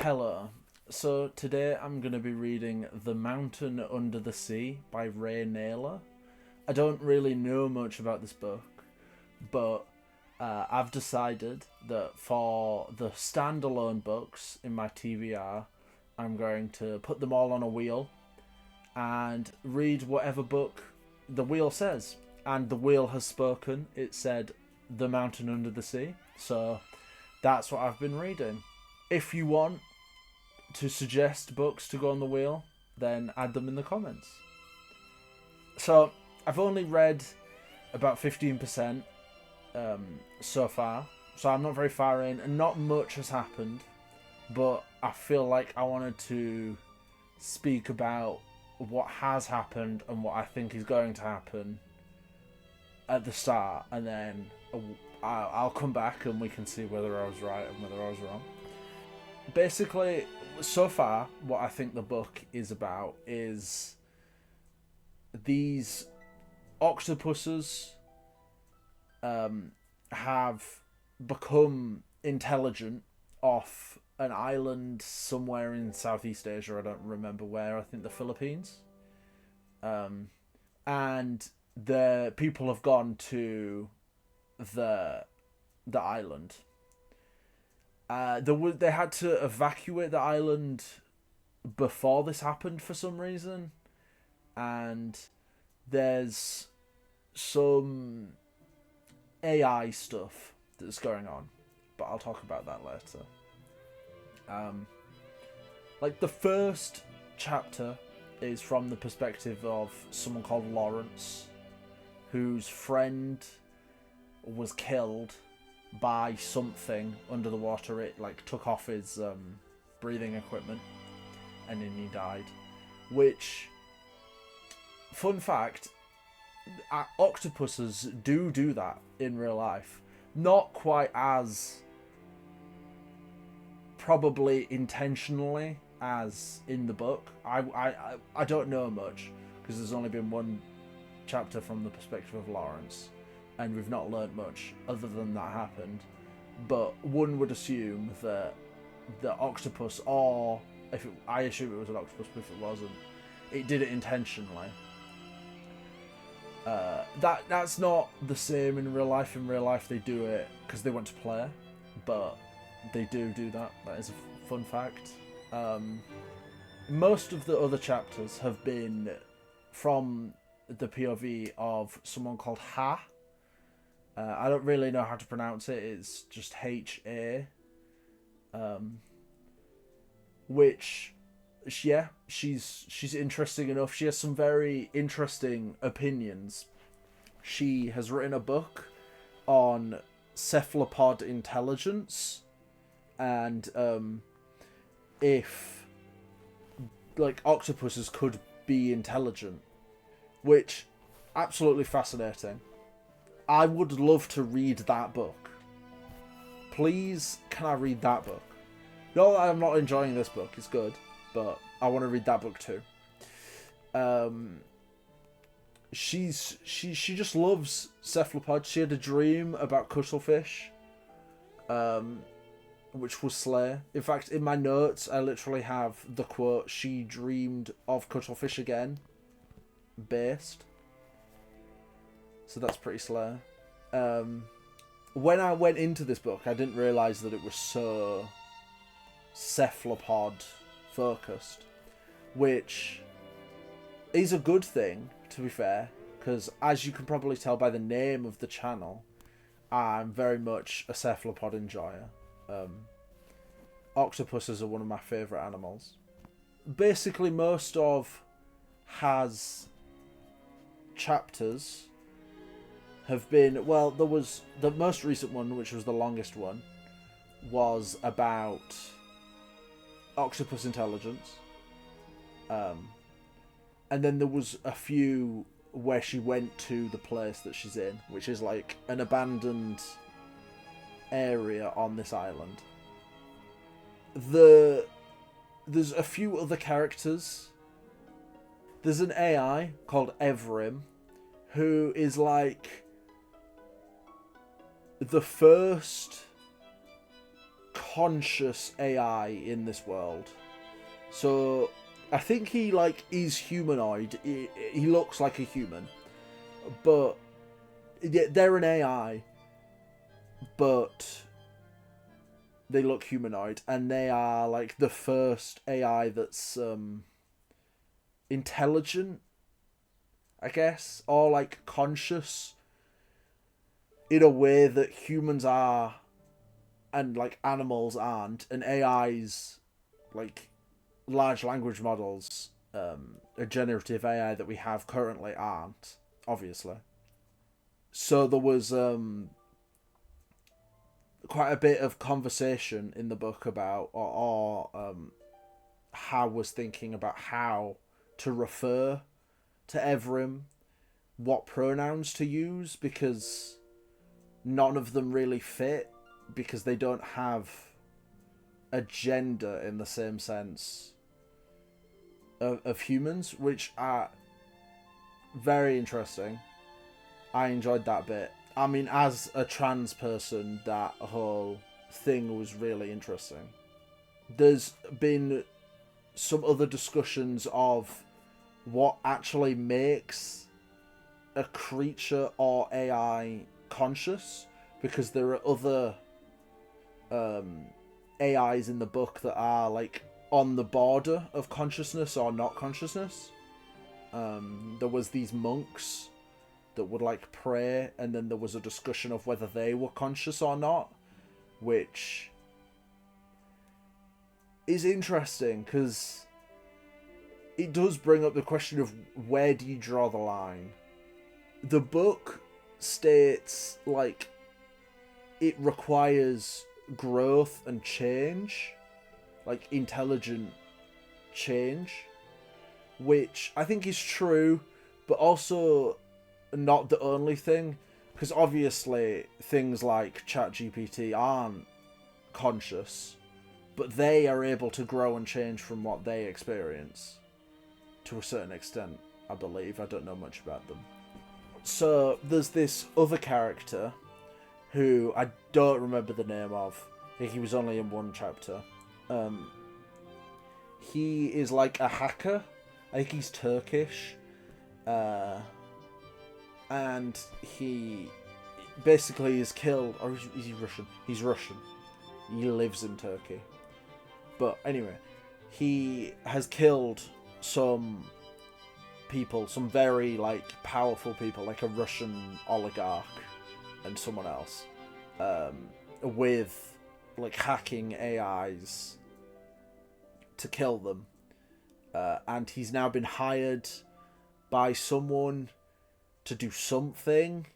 Hello. So today I'm going to be reading The Mountain Under the Sea by Ray Naylor. I don't really know much about this book, but I've decided that for the standalone books in my TBR, I'm going to put them all on a wheel and read whatever book the wheel says. And the wheel has spoken. It said The Mountain Under the Sea. So that's what I've been reading. If you want to suggest books to go on the wheel, then add them in the comments. So I've only read about 15% so far, so I'm not very far in, and not much has happened, but I feel like I wanted to speak about what has happened and what I think is going to happen at the start, and then I'll come back and we can see whether I was right and whether I was wrong. Basically, so far, what I think the book is about is these octopuses have become intelligent off an island somewhere in Southeast Asia. I don't remember where. I think the Philippines. And the people have gone to the island. They had to evacuate the island before this happened for some reason, and there's some AI stuff that's going on, but I'll talk about that later. Like the first chapter is from the perspective of someone called Lawrence, whose friend was killed by something under the water. It took off his breathing equipment and then he died, which, fun fact, octopuses do that in real life, not quite as probably intentionally as in the book. I don't know much because there's only been one chapter from the perspective of Lawrence, and we've not learnt much other than that happened. But one would assume that the octopus, or I assume it was an octopus, but if it wasn't, it did it intentionally. That's not the same in real life. In real life, they do it because they want to play, but they do that. That is a fun fact. Most of the other chapters have been from the POV of someone called Ha. I don't really know how to pronounce it. It's just H-A. Which, yeah, she's interesting enough. She has some very interesting opinions. She has written a book on cephalopod intelligence, and if octopuses could be intelligent, which absolutely fascinating. I would love to read that book. Please, can I read that book? No, I'm not enjoying this book. It's good, but I want to read that book too. She just loves cephalopods. She had a dream about cuttlefish, which was slay. In fact, in my notes, I literally have the quote, "She dreamed of cuttlefish again," based. So that's pretty slay. When I went into this book, I didn't realise that it was so cephalopod focused, which is a good thing, to be fair, because as you can probably tell by the name of the channel, I'm very much a cephalopod enjoyer. Octopuses are one of my favourite animals. Basically, most of Has chapters have been, well, there was the most recent one, which was the longest one, was about octopus intelligence. And then there was a few where she went to the place that she's in, which is like an abandoned area on this island. There's a few other characters. There's an AI called Evrim, who is like the first conscious AI in this world. So I think he like is humanoid. He looks like a human, but they're an AI, but they look humanoid, and they are like the first AI that's intelligent, I guess, or like conscious in a way that humans are and like animals aren't, and AIs like large language models, a generative AI that we have currently aren't, obviously. So there was quite a bit of conversation in the book about, or How was thinking about how to refer to Evrim, what pronouns to use, because none of them really fit, because they don't have a gender in the same sense of humans, which are very interesting. I enjoyed that bit. I mean, as a trans person, that whole thing was really interesting. There's been some other discussions of what actually makes a creature or AI conscious, because there are other AIs in the book that are like on the border of consciousness or not consciousness. There was these monks that would like pray, and then there was a discussion of whether they were conscious or not, which is interesting because it does bring up the question of where do you draw the line. The book states like it requires growth and change, like intelligent change, which I think is true, but also not the only thing, because obviously things like ChatGPT aren't conscious, but they are able to grow and change from what they experience to a certain extent, I believe. I don't know much about them. So there's this other character who I don't remember the name of. I think he was only in one chapter. He is like a hacker. I think he's Turkish. And he basically is killed, or is he Russian? He's Russian. He lives in Turkey. But anyway, he has killed some people, some very like powerful people, like a Russian oligarch and someone else, with like hacking AIs to kill them. And he's now been hired by someone to do something,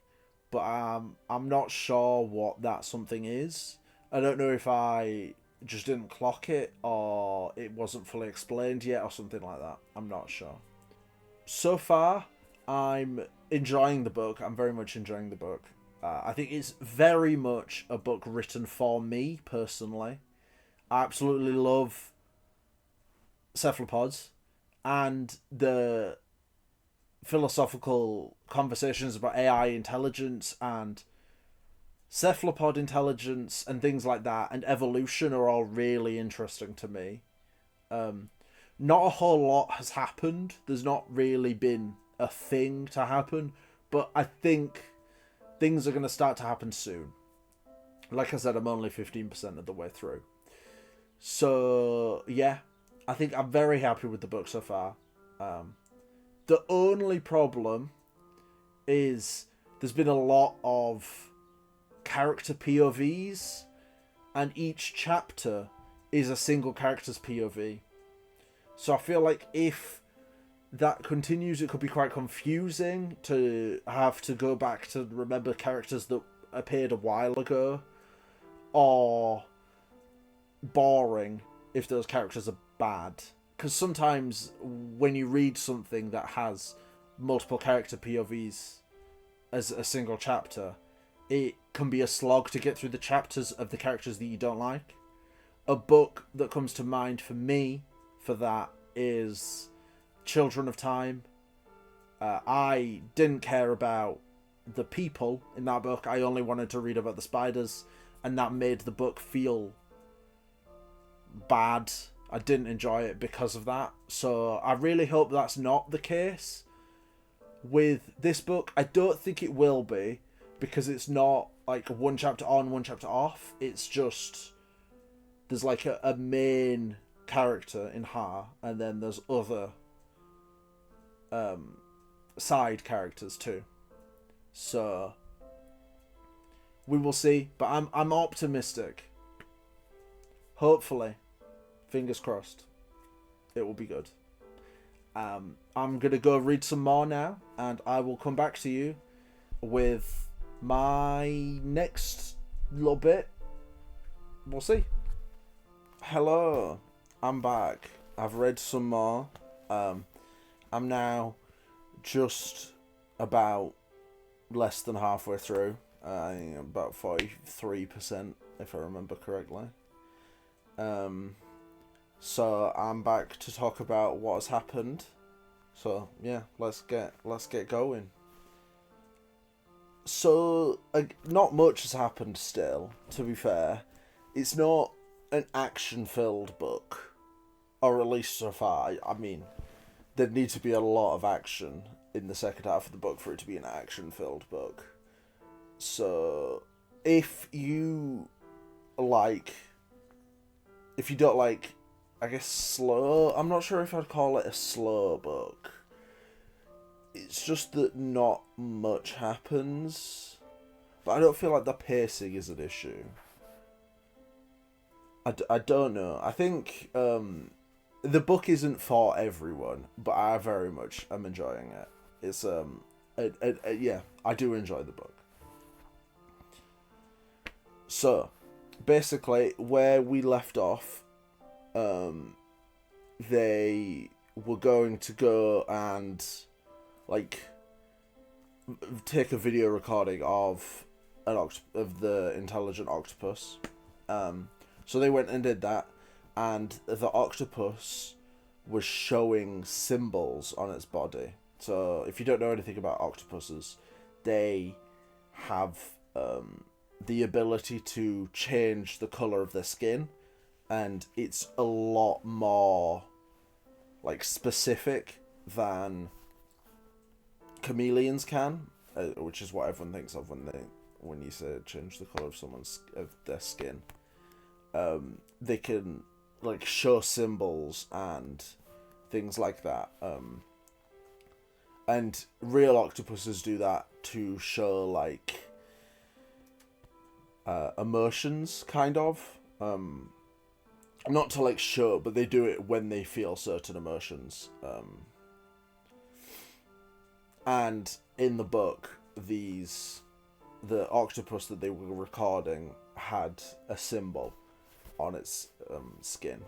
but I'm not sure what that something is. I don't know if I just didn't clock it or it wasn't fully explained yet or something like that. I'm not sure. So far, I'm enjoying the book. I'm very much enjoying the book. I think it's very much a book written for me, personally. I absolutely love cephalopods, and the philosophical conversations about AI intelligence and cephalopod intelligence and things like that and evolution are all really interesting to me. Not a whole lot has happened. There's not really been a thing to happen, but I think things are going to start to happen soon. Like I said, I'm only 15% of the way through. So, yeah, I think I'm very happy with the book so far. The only problem is there's been a lot of character POVs, and each chapter is a single character's POV. So I feel like if that continues, it could be quite confusing to have to go back to remember characters that appeared a while ago, or boring if those characters are bad. Because sometimes when you read something that has multiple character POVs as a single chapter, it can be a slog to get through the chapters of the characters that you don't like. A book that comes to mind for me for that is Children of Time. I didn't care about the people in that book. I only wanted to read about the spiders, and that made the book feel bad. I didn't enjoy it because of that. So I really hope that's not the case with this book. I don't think it will be, because it's not like one chapter on, one chapter off. It's just there's like a main character in Ha, and then there's other side characters too. So we will see, but I'm optimistic. Hopefully, fingers crossed, it will be good. I'm gonna go read some more now, and I will come back to you with my next little bit. We'll see. Hello, I'm back. I've read some more. I'm now just about less than halfway through. I think about 43%, if I remember correctly. So I'm back to talk about what has happened. So yeah, let's get going. So not much has happened still, to be fair. It's not an action-filled book, or at least so far. I mean, there needs to be a lot of action in the second half of the book for it to be an action-filled book. So if you don't like, I guess, slow, I'm not sure if I'd call it a slow book. It's just that not much happens. But I don't feel like the pacing is an issue. I don't know. I think the book isn't for everyone, but I very much am enjoying it. It's yeah, I do enjoy the book. So, basically, where we left off, they were going to go and take a video recording of the intelligent octopus. So they went and did that, and the octopus was showing symbols on its body. So if you don't know anything about octopuses, they have the ability to change the colour of their skin, and it's a lot more specific than chameleons can, which is what everyone thinks of when you say change the colour of their skin. They can show symbols and things like that. And real octopuses do that to show emotions, kind of. Not to show, but they do it when they feel certain emotions. And in the book, the octopus that they were recording had a symbol on its skin,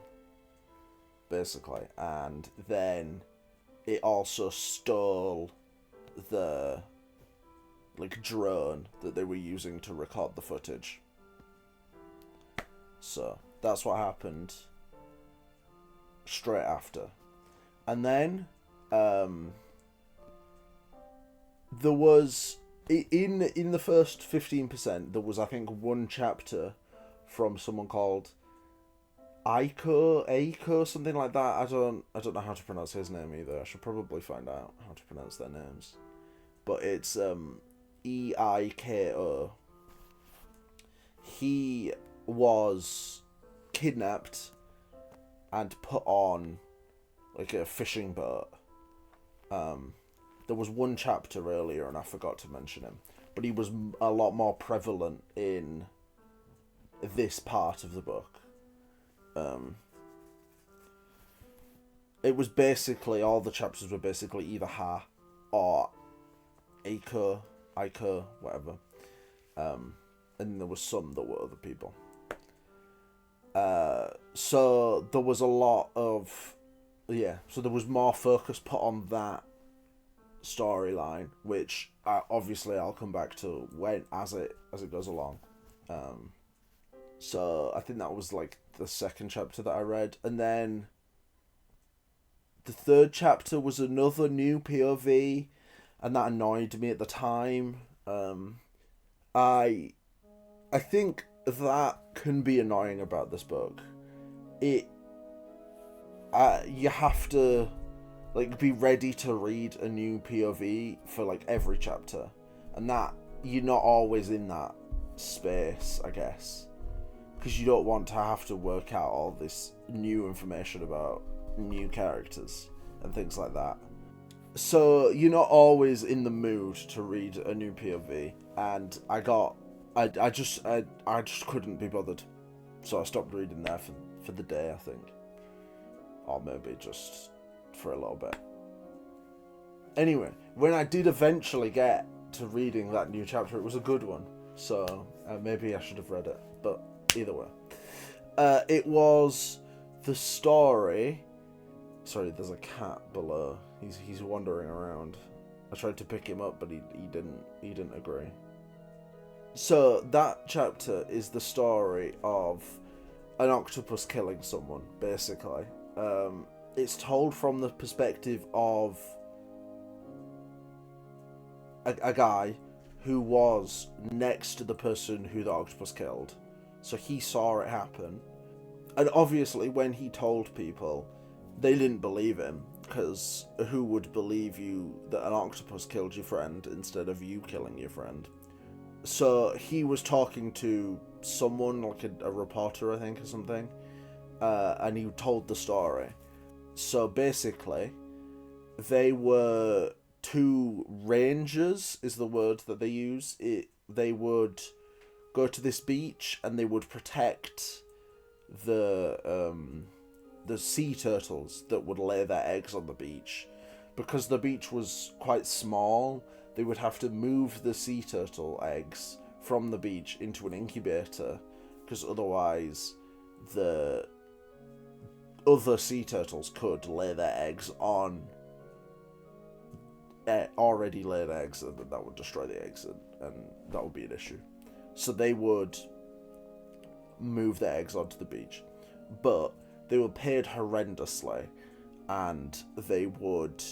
basically, and then it also stole the drone that they were using to record the footage. So that's what happened straight after. And then there was in the first 15%, there was, I think, one chapter from someone called Aiko, something like that. I don't know how to pronounce his name either. I should probably find out how to pronounce their names. But it's Eiko. He was kidnapped and put on a fishing boat. There was one chapter earlier and I forgot to mention him, but he was a lot more prevalent in this part of the book. It was basically, all the chapters were basically either Ha or Aiko, whatever. And there was some that were other people. So there was a lot of, so there was more focus put on that storyline, which obviously I'll come back to as it goes along. So I think that was the second chapter that I read, and then the third chapter was another new POV, and that annoyed me at the time. I think that can be annoying about this book, it you have to like be ready to read a new POV for like every chapter, and that you're not always in that space, I guess, because you don't want to have to work out all this new information about new characters and things like that. So you're not always in the mood to read a new POV, and I just couldn't be bothered, so I stopped reading there for the day, I think, or maybe just for a little bit. Anyway, when I did eventually get to reading that new chapter, it was a good one, so maybe I should have read it, but either way. It was the story... Sorry, there's a cat below. He's wandering around. I tried to pick him up, but he didn't agree. So that chapter is the story of an octopus killing someone, basically. It's told from the perspective of a guy who was next to the person who the octopus killed. So he saw it happen. And obviously when he told people, they didn't believe him, because who would believe you that an octopus killed your friend instead of you killing your friend? So he was talking to someone, like a reporter, I think, or something, and he told the story. So basically, they were two rangers, is the word that they use. They would go to this beach and they would protect the sea turtles that would lay their eggs on the beach. Because the beach was quite small, they would have to move the sea turtle eggs from the beach into an incubator, because otherwise the other sea turtles could lay their eggs on already laid eggs, and that would destroy the eggs, and that would be an issue. So they would move their eggs onto the beach, but they were paid horrendously, and they would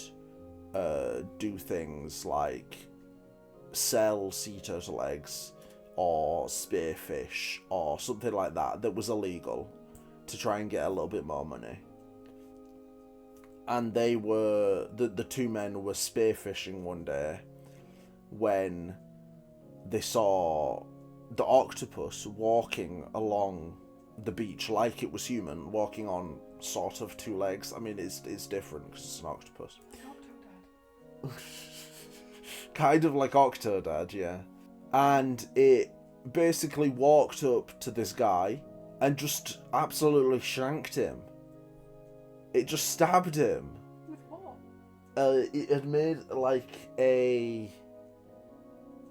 do things like sell sea turtle eggs or spearfish or something like that was illegal, to try and get a little bit more money. And they were the two men were spearfishing one day when they saw the octopus walking along the beach like it was human, walking on sort of two legs. I mean, it's different because it's an octopus. Octodad. Kind of like Octodad, yeah. And it basically walked up to this guy and just absolutely shanked him. It just stabbed him. With what? It had made like a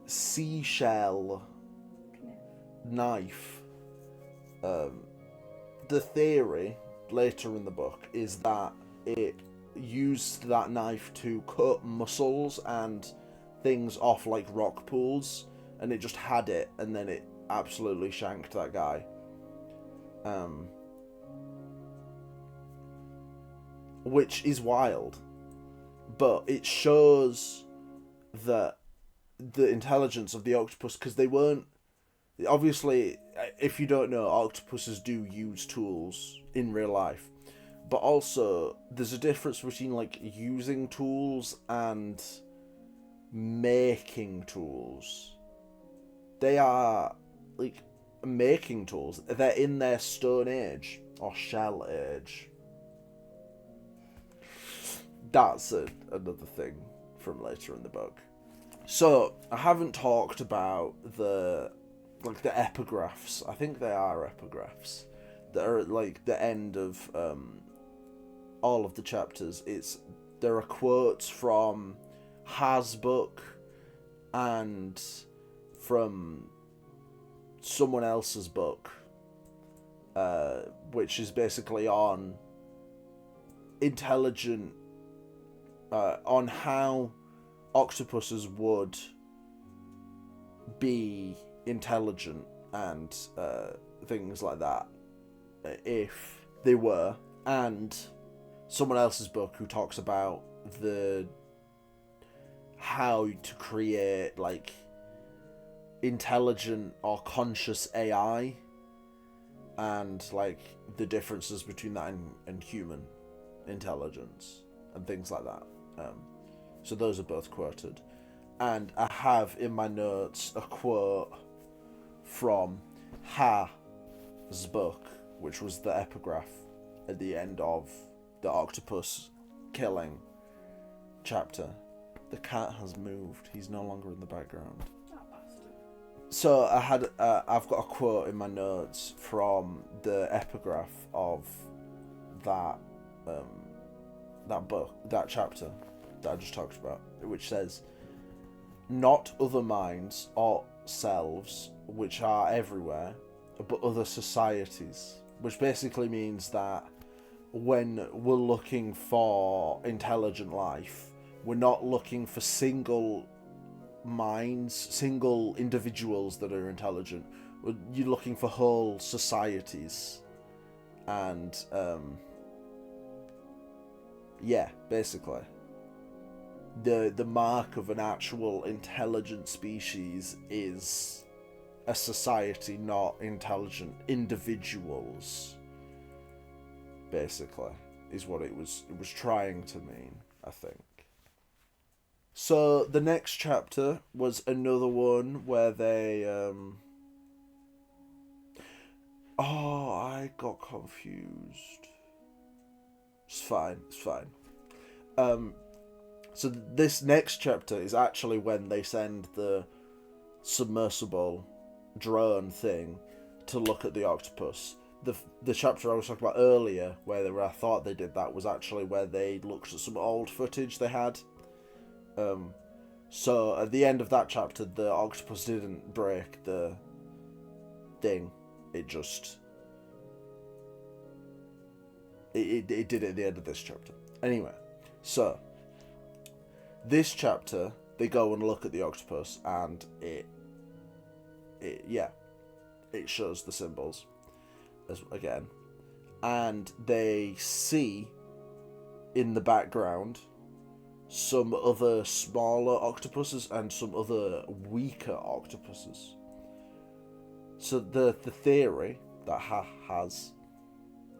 seashell knife. The theory later in the book is that it used that knife to cut mussels and things off like rock pools, and it just had it, and then it absolutely shanked that guy. Which is wild, but it shows that the intelligence of the octopus, because they weren't, obviously, if you don't know, octopuses do use tools in real life, but also there's a difference between like using tools and making tools. They are like making tools. They're in their stone age or shell age. That's another thing from later in the book. So I haven't talked about the epigraphs. I think they are epigraphs that are at like the end of all of the chapters. There are quotes from Has book and from someone else's book, which is basically on intelligent, on how octopuses would be intelligent and things like that if they were, and someone else's book who talks about how to create like intelligent or conscious AI, and like the differences between that and human intelligence and things like that. So those are both quoted, and I have in my notes a quote from Ha's book, which was the epigraph at the end of the octopus killing chapter. The cat has moved. He's no longer in the background. So I've got a quote in my notes from the epigraph of that book, that chapter that I just talked about, which says, "Not other minds or selves which are everywhere, but other societies," which basically means that when we're looking for intelligent life, we're not looking for single minds, single individuals that are intelligent. You're looking for whole societies, and yeah, basically the mark of an actual intelligent species is a society, not intelligent individuals. Basically, is what it was trying to mean, I think. So the next chapter was another one where they I got confused. It's fine. So this next chapter is actually when they send the submersible drone thing to look at the octopus. The chapter I was talking about earlier, where I thought they did that, was actually where they looked at some old footage they had. So at the end of that chapter, the octopus didn't break the thing. It just it did it at the end of this chapter. Anyway, so this chapter they go and look at the octopus, and it shows the symbols again, and they see in the background some other smaller octopuses and some other weaker octopuses. So the theory that has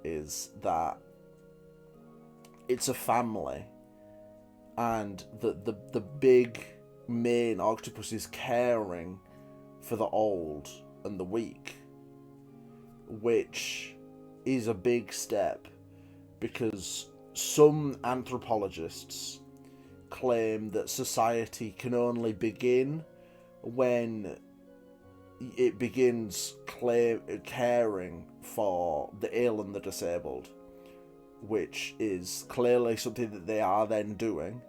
is that it's a family, and the big main octopus is caring for the old and the weak, which is a big step, because some anthropologists claim that society can only begin when it begins caring for the ill and the disabled, which is clearly something that they are then doing,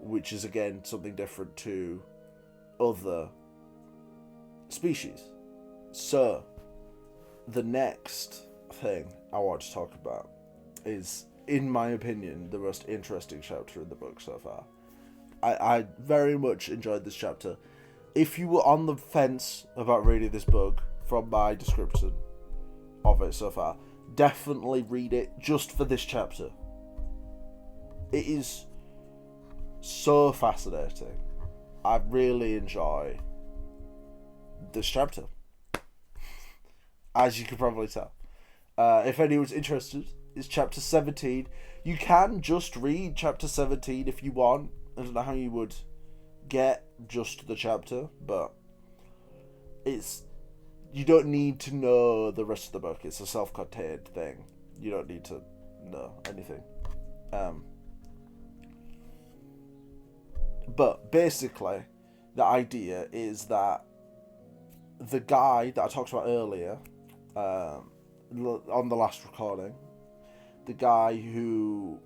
which is again something different to other species. So the next thing I want to talk about is, in my opinion, the most interesting chapter in the book so far. I very much enjoyed this chapter. If you were on the fence about reading this book, from my description of it so far, definitely read it just for this chapter. It is so fascinating. I really enjoy this chapter, as you can probably tell. If anyone's interested, it's chapter 17. You can just read chapter 17 if you want. I don't know how you would get just the chapter, but you don't need to know the rest of the book. It's a self-contained thing. You don't need to know anything. But basically, the idea is that the guy that I talked about earlier, on the last recording, the guy who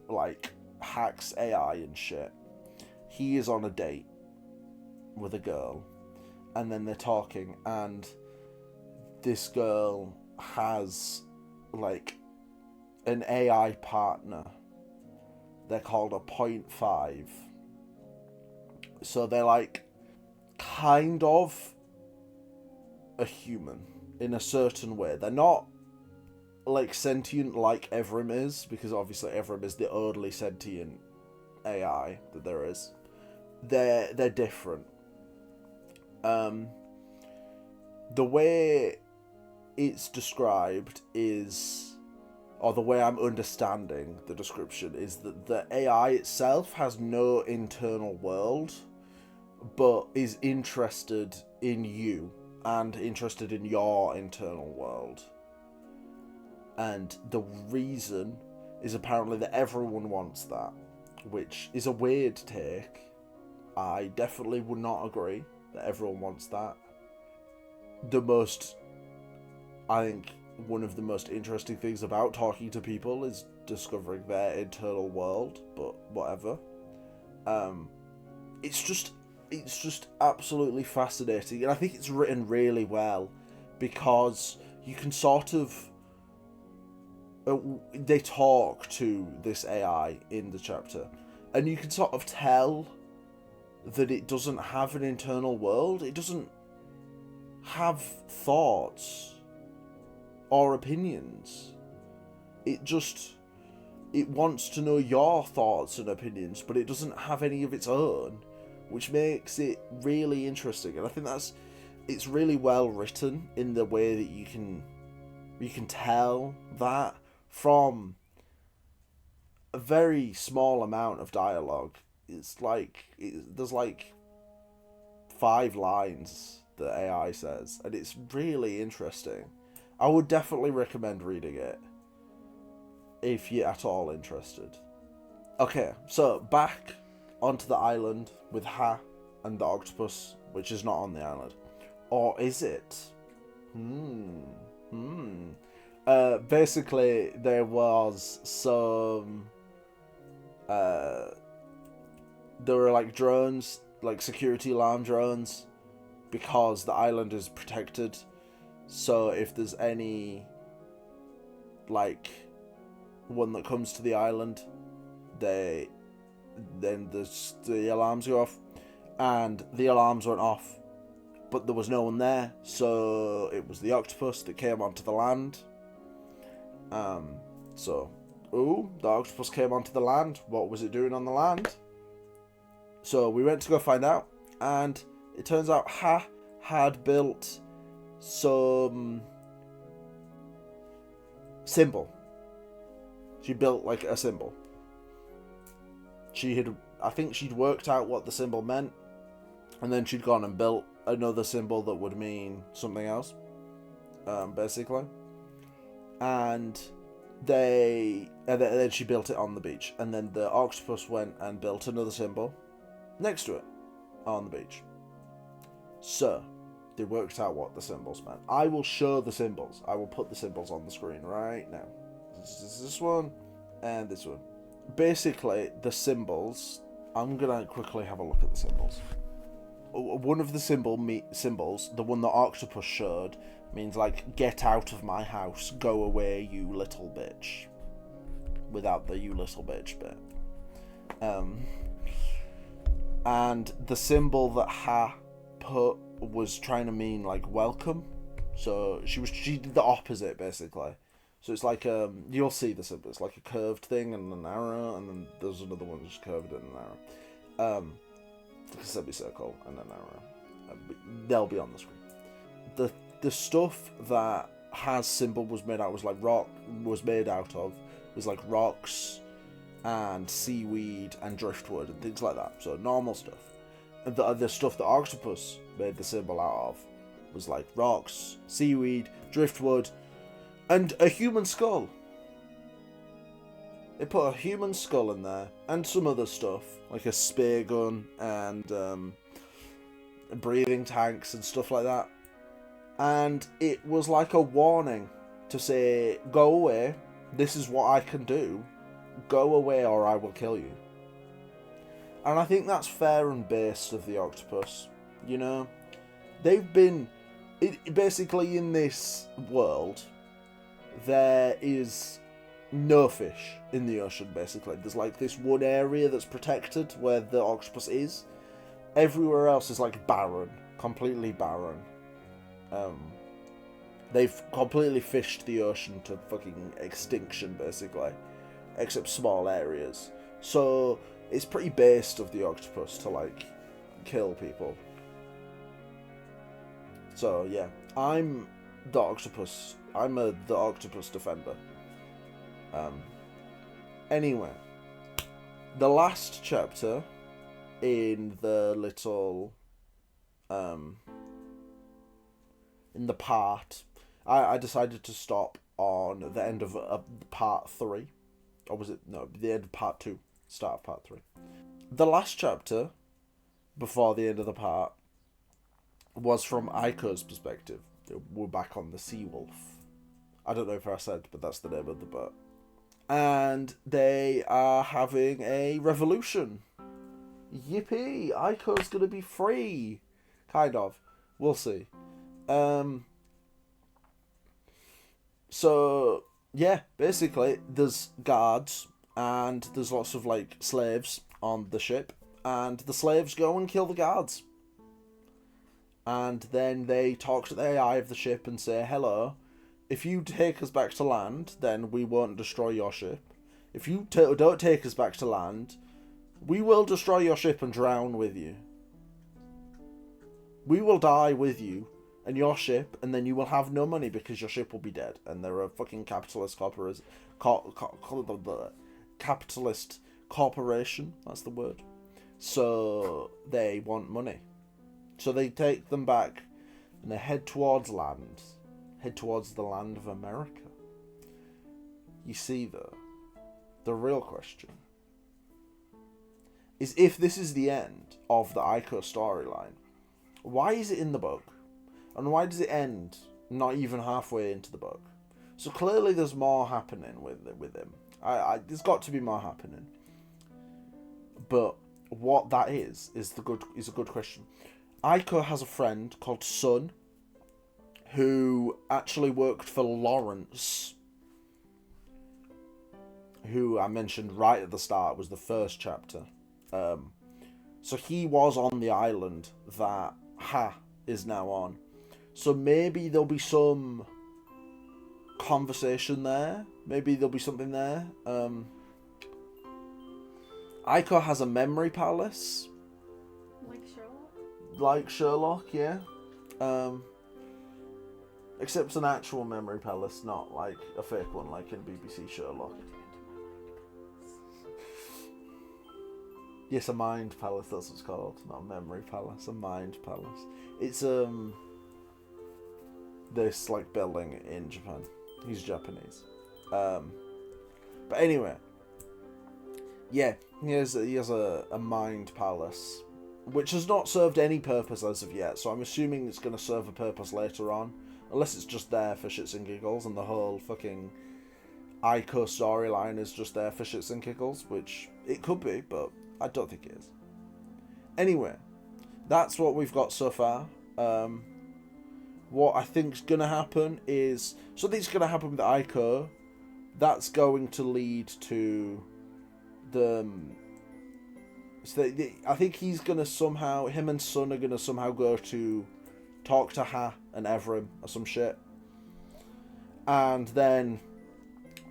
hacks AI and shit, he is on a date with a girl, and then they're talking, and this girl has an AI partner. They're called a 0.5. So they're kind of a human in a certain way. They're not sentient like Evrim is, because obviously Evrim is the only sentient AI that there is. They're different. The way it's described is, or the way I'm understanding the description, is that the AI itself has no internal world, but is interested in you and interested in your internal world. And the reason is apparently that everyone wants that, which is a weird take. I definitely would not agree that everyone wants that. I think one of the most interesting things about talking to people is discovering their internal world, but whatever. It's just absolutely fascinating, and I think it's written really well, because you can sort of they talk to this AI in the chapter, and you can sort of tell that it doesn't have an internal world. It doesn't have thoughts or opinions. It wants to know your thoughts and opinions, but it doesn't have any of its own, which makes it really interesting. And I think it's really well written in the way that you can tell that from a very small amount of dialogue. It's like there's like 5 lines that AI says, and it's really interesting. I would definitely recommend reading it if you're at all interested. Okay, so back onto the island with Ha and the octopus, which is not on the island. Or is it? Basically, there was some... there were like drones, like security alarm drones, because the island is protected. So if there's any, like, one that comes to the island, then the alarms go off, and the alarms went off, but there was no one there, so it was the octopus that came onto the land. The octopus came onto the land. What was it doing on the land? So we went to go find out, and it turns out Ha had built some symbol. She built like a symbol. I think she'd worked out what the symbol meant, and then she'd gone and built another symbol that would mean something else, basically. And then she built it on the beach, and then the octopus went and built another symbol next to it on the beach. So they worked out what the symbols meant. I will show the symbols. I will put the symbols on the screen right now. This one and this one. Basically, the symbols... I'm going to quickly have a look at the symbols. One of the symbols, the one that Octopus showed, means like, get out of my house, go away, you little bitch. Without the you little bitch bit. And the symbol that Ha put was trying to mean like welcome. So she did the opposite, basically. So it's like you'll see the symbol. It's like a curved thing and an arrow, and then there's another one just curved and an arrow. Like a semicircle and an arrow. They'll be on the screen. The stuff that Ha's symbol was made out was like like rocks and seaweed and driftwood and things like that. So normal stuff. And the stuff that Octopus made the symbol out of was like rocks, seaweed, driftwood, and a human skull. They put a human skull in there and some other stuff like a spear gun and breathing tanks and stuff like that. And it was like a warning to say, go away, this is what I can do, go away or I will kill you. And I think that's fair and based of the octopus, you know? They've been... basically in this world, there is no fish in the ocean, basically. There's like this one area that's protected where the octopus is. Everywhere else is like barren, completely barren. They've completely fished the ocean to fucking extinction, basically. Except small areas. So it's pretty based of the octopus to like kill people. So yeah, I'm the octopus. I'm the octopus defender. Anyway, the last chapter in the little in the part, I decided to stop on the end of part 3, or was it the end of part 2, start of part 3. The last chapter before the end of the part was from Aiko's perspective. We're back on the Sea Wolf. I don't know if I said, but that's the name of the boat. And they are having a revolution. Yippee! Aiko's gonna be free. Kind of. We'll see. So, yeah, basically, there's guards, and there's lots of, like, slaves on the ship, and the slaves go and kill the guards. And then they talk to the AI of the ship and say, hello, if you take us back to land, then we won't destroy your ship. If you don't take us back to land, we will destroy your ship and drown with you. We will die with you and your ship, and then you will have no money because your ship will be dead. And they're a fucking capitalist capitalist corporation, that's the word. So they want money. So they take them back and they head towards land. Head towards the land of America. You see, though, the real question is, if this is the end of the Aiko storyline, why is it in the book? And why does it end not even halfway into the book? So clearly there's more happening with him. There's got to be more happening. But what that is a good question. Aiko has a friend called Sun, who actually worked for Lawrence, who I mentioned right at the start was the first chapter. So he was on the island that Ha is now on. So maybe there'll be some conversation there. Maybe there'll be something there. Aiko has a memory palace. Like Sherlock, yeah. Except it's an actual memory palace, not like a fake one like in BBC Sherlock. Yes, a mind palace, that's what it's called. Not a memory palace, a mind palace. It's this like building in Japan. He's Japanese. But anyway, yeah, he has a mind palace, which has not served any purpose as of yet. So I'm assuming it's going to serve a purpose later on, unless it's just there for shits and giggles, and the whole fucking Aiko storyline is just there for shits and giggles, which it could be, but I don't think it is. Anyway, that's what we've got so far. What I think's going to happen is, something's going to happen with Aiko. That's going to lead to the... I think he's going to somehow... Him and Sun are going to somehow go to talk to Ha and Evrim or some shit. And then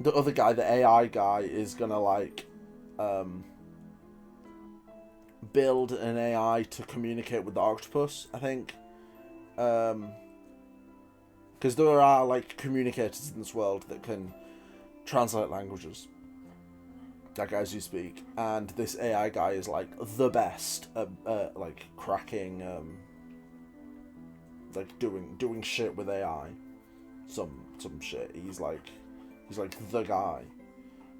the other guy, the AI guy, is going to, like... build an AI to communicate with the octopus, I think. Because there are, like, communicators in this world that can translate languages, like, as you speak. And this AI guy is, like, the best at, like, cracking, like, doing shit with AI. Some shit. He's like the guy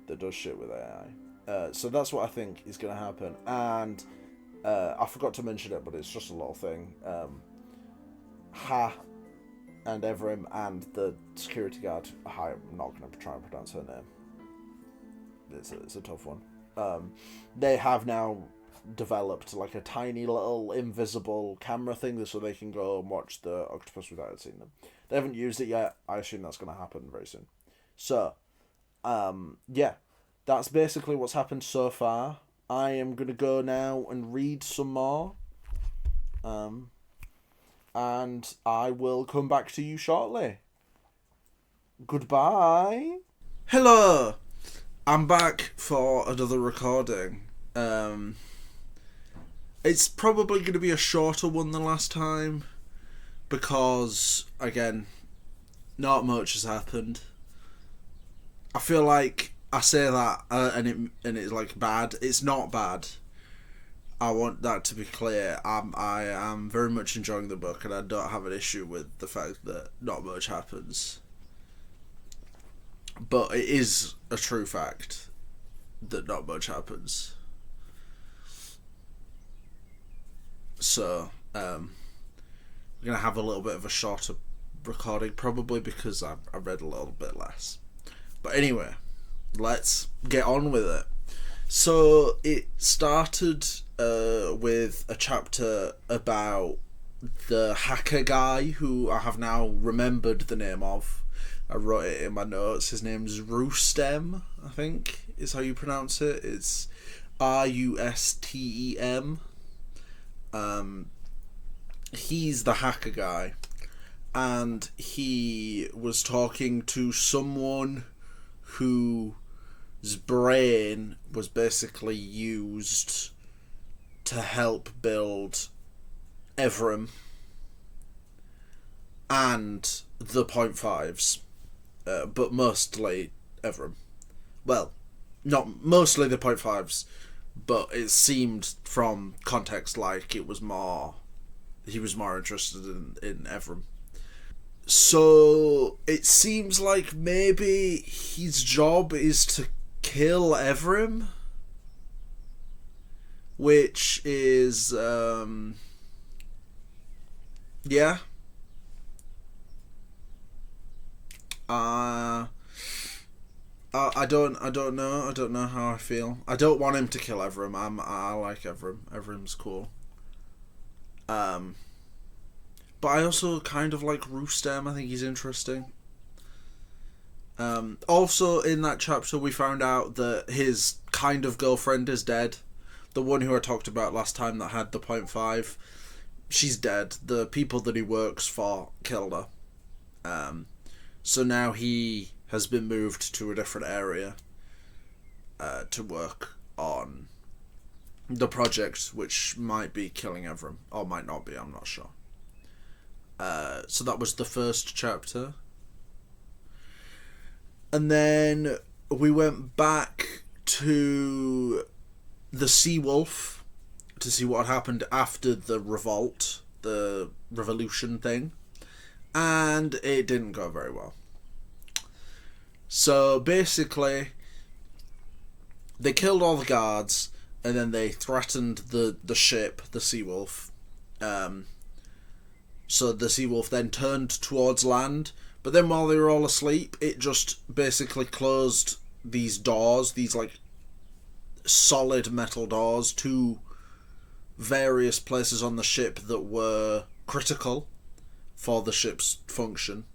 that does shit with AI. So that's what I think is going to happen. And I forgot to mention it, but it's just a little thing. Ha and Evrim and the security guard, I'm not going to try and pronounce her name. It's a tough one. They have now developed like a tiny little invisible camera thing so they can go and watch the octopus without seeing them. They haven't used it yet. I assume that's going to happen very soon. So, yeah. That's basically what's happened so far. I am going to go now and read some more. And I will come back to you shortly. Goodbye. Hello. I'm back for another recording. It's probably going to be a shorter one than last time. Because, again, not much has happened. I feel like I say that and it's like bad. It's not bad. I want that to be clear. I am very much enjoying the book, and I don't have an issue with the fact that not much happens. But it is a true fact that not much happens. So, we're going to have a little bit of a shorter recording, probably because I read a little bit less. But anyway, let's get on with it. So, it started with a chapter about the hacker guy, who I have now remembered the name of. I wrote it in my notes. His name's Rustem, I think is how you pronounce it. It's Rustem. He's the hacker guy, and he was talking to someone whose brain was basically used to help build Evrim and the .5s, but mostly Evrim. Well, not mostly the .5s, but it seemed from context like he was more interested in Evrim. So it seems like maybe his job is to kill Evrim, which is yeah. I don't know how I feel. I don't want him to kill Evrim. I like Evrim. Evrim's cool. But I also kind of like Rustem. I think he's interesting. Also in that chapter we found out that his kind of girlfriend is dead. The one who I talked about last time that had the .5. She's dead. The people that he works for killed her. So now he has been moved to a different area to work on the project, which might be killing Evrim, or might not be, I'm not sure. So that was the first chapter. And then we went back to the Seawolf to see what had happened after the revolt, the revolution thing. And it didn't go very well. So basically, they killed all the guards, and then they threatened the ship, the Seawolf. So the Seawolf then turned towards land, but then while they were all asleep, it just basically closed these doors, these like solid metal doors, to various places on the ship that were critical for the ship's function.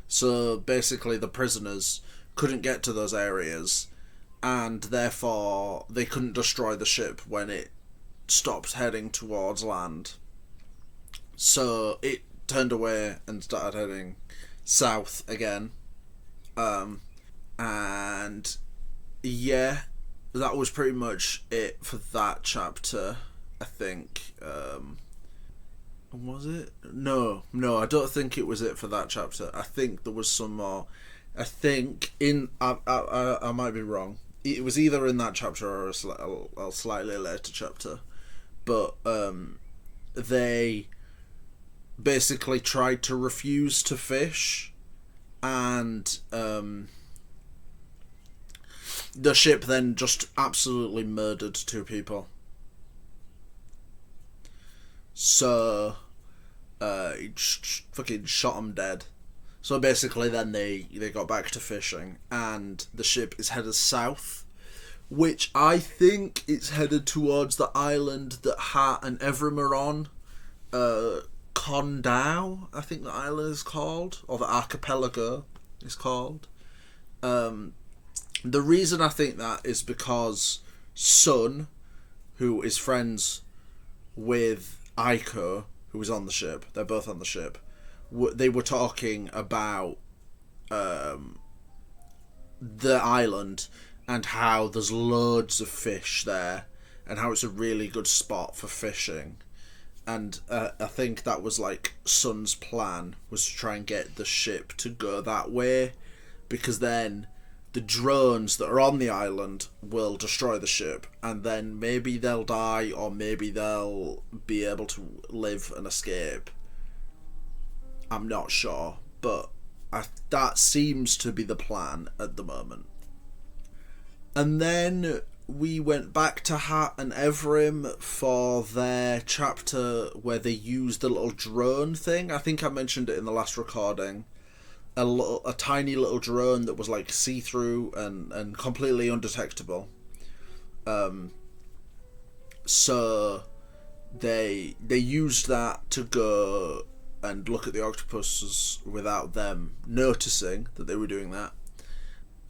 So basically the prisoners couldn't get to those areas, and therefore they couldn't destroy the ship when it stopped heading towards land. So it turned away and started heading south again. And yeah, that was pretty much it for that chapter, I think. Was it? No, I don't think it was it for that chapter. I think there was some more. I think I might be wrong. It was either in that chapter or a slightly later chapter, but they basically tried to refuse to fish, and the ship then just absolutely murdered 2 people. So it fucking shot them dead. So basically then they got back to fishing, and the ship is headed south, which I think it's headed towards the island that Hat and Evrim are on. Condau, I think the island is called, or the archipelago is called. The reason I think that is because Sun, who is friends with Aiko, who was on the ship, they're both on the ship, they were talking about the island and how there's loads of fish there and how it's a really good spot for fishing. and I think that was like Sun's plan, was to try and get the ship to go that way, because then the drones that are on the island will destroy the ship, and then maybe they'll die, or maybe they'll be able to live and escape. I'm not sure, but that seems to be the plan at the moment. And then we went back to Hat and Evrim for their chapter where they used the little drone thing. I think I mentioned it in the last recording. A tiny little drone that was like see-through and completely undetectable. So they used that to go and look at the octopuses without them noticing that they were doing that.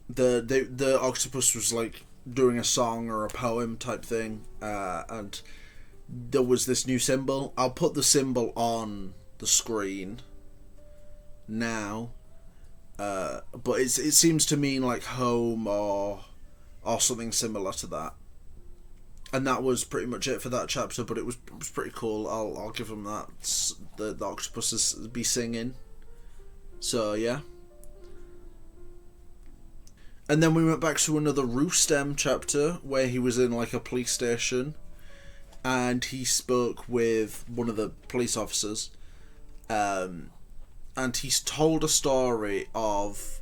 The octopus was like doing a song or a poem type thing, and there was this new symbol. I'll put the symbol on the screen now, but it seems to mean like home or something similar to that. And that was pretty much it for that chapter, but it was pretty cool. I'll give them that. The octopuses be singing. So yeah. And then we went back to another Rustem chapter where he was in like a police station, and he spoke with one of the police officers, and he's told a story of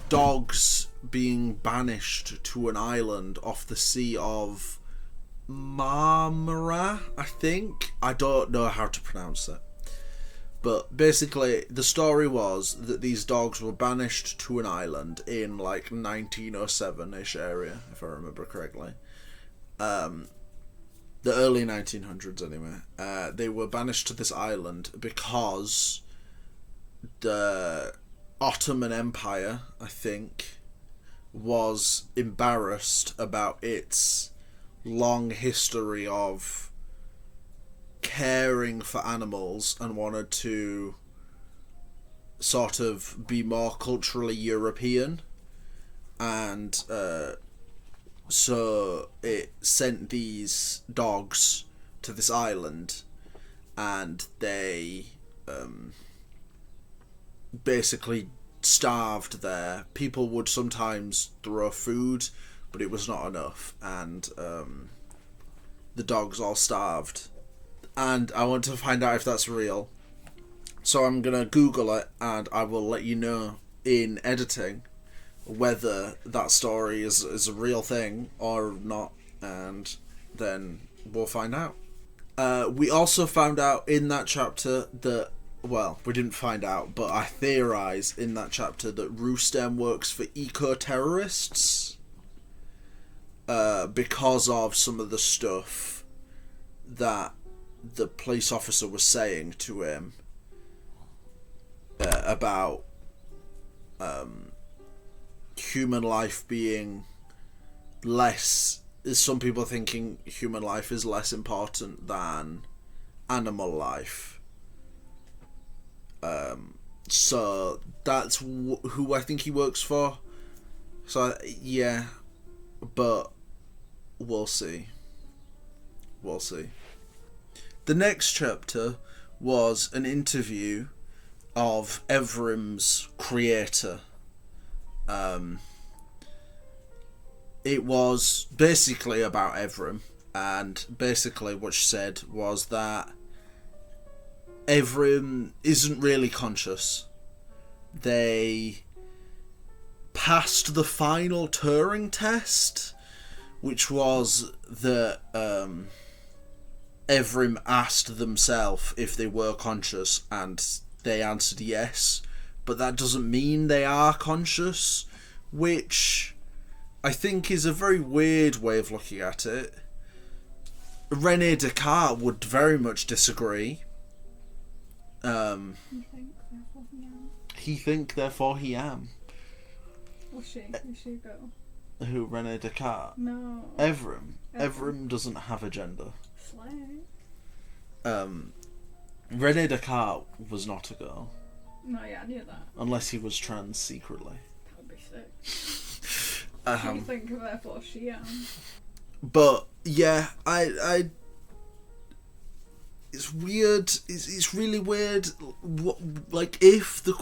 dogs being banished to an island off the Sea of Marmara, I think. I don't know how to pronounce it. But basically, the story was that these dogs were banished to an island in like 1907-ish area, if I remember correctly. The early 1900s, anyway. They were banished to this island because the Ottoman Empire, I think, was embarrassed about its long history of caring for animals and wanted to sort of be more culturally European, and so it sent these dogs to this island, and they basically starved there. People would sometimes throw food, but it was not enough, and the dogs all starved. And I want to find out if that's real. So I'm going to Google it, and I will let you know in editing whether that story is a real thing or not, and then we'll find out. We also found out in that chapter that, well, we didn't find out, but I theorise in that chapter that Rustem works for eco-terrorists, because of some of the stuff that the police officer was saying to him about human life being less. Some people thinking human life is less important than animal life. So that's who I think he works for. So yeah, but we'll see. We'll see. The next chapter was an interview of Evrim's creator. It was basically about Evrim, and basically what she said was that Evrim isn't really conscious. They passed the final Turing test, which was that Evrim asked themselves if they were conscious, and they answered yes, but that doesn't mean they are conscious, which I think is a very weird way of looking at it. René Descartes would very much disagree. He think, therefore he am. Who's she go? Who, René Descartes? No. Evrim. Evrim doesn't have a gender. René Descartes was not a girl. No, yeah, I knew that. Unless he was trans secretly. That would be sick. You think, therefore she am. But yeah, I it's weird. It's really weird. What, like, if the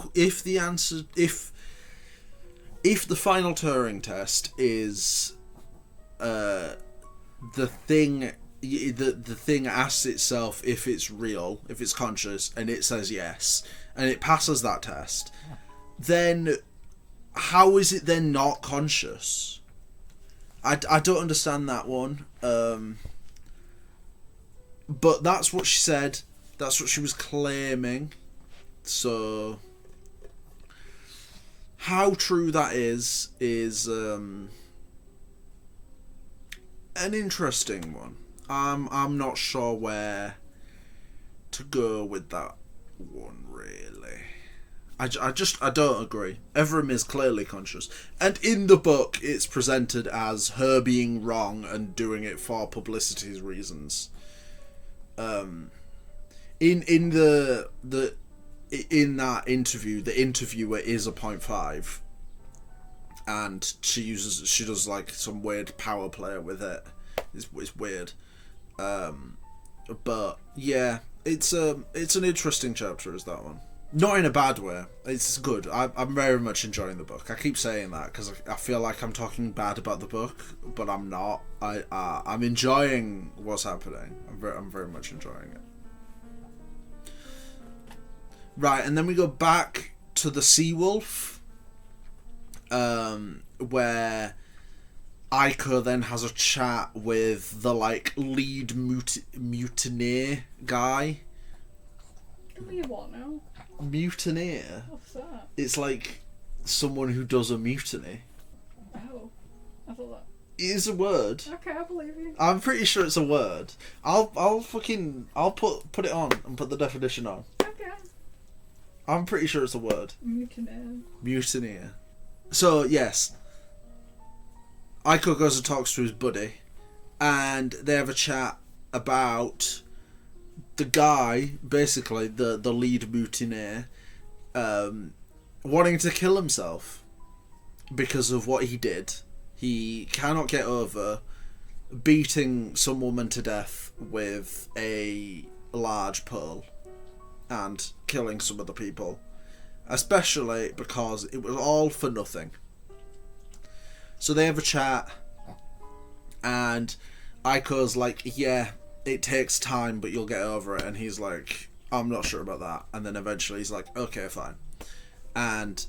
final Turing test is the thing, the thing asks itself if it's real, if it's conscious, and it says yes, and it passes that test, then how is it then not conscious? I don't understand that one. But that's what she said. That's what she was claiming. So how true that is an interesting one. I'm not sure where to go with that one, really. I don't agree. Evrim is clearly conscious, and in the book it's presented as her being wrong and doing it for publicity reasons. In that interview, the interviewer is a 0.5, and she does like some weird power play with it. It's weird, but yeah, it's an interesting chapter, is that one. Not in a bad way. It's good. I'm very much enjoying the book. I keep saying that because I feel like I'm talking bad about the book, but I'm not. I'm enjoying what's happening. I'm very much enjoying it. Right, and then we go back to the Seawolf, where Aiko then has a chat with the like lead mutineer guy. What do you want now? Mutineer? What's that? It's like someone who does a mutiny. Oh, I thought that. It is a word. Okay, I believe you. I'm pretty sure it's a word. I'll put it on and put the definition on. Okay. I'm pretty sure it's a word. Mutineer. Mutineer. So yes, Aiko goes and talks to his buddy, and they have a chat about the guy, basically the lead mutineer, wanting to kill himself because of what he did. He cannot get over beating some woman to death with a large pearl and killing some other people, especially because it was all for nothing. So they have a chat, and Aiko's like, yeah, it takes time, but you'll get over it. And he's like, I'm not sure about that. And then eventually he's like, okay, fine. And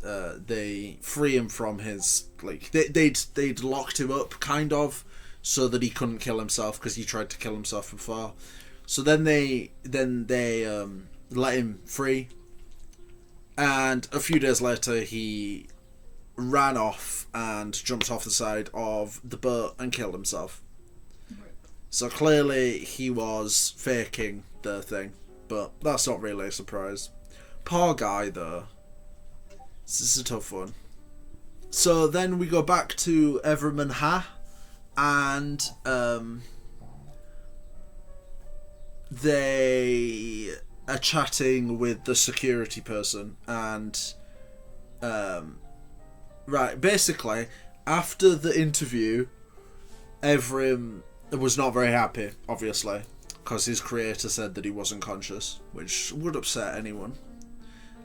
they free him from his, like, they'd locked him up, kind of, so that he couldn't kill himself, because he tried to kill himself before. So then they let him free. And a few days later, he ran off and jumped off the side of the boat and killed himself. So clearly he was faking the thing, but that's not really a surprise. Poor guy, though. This is a tough one. So then we go back to Evrim and Ha, and they are chatting with the security person, and right, basically, after the interview, Evrim was not very happy, obviously, because his creator said that he wasn't conscious, which would upset anyone.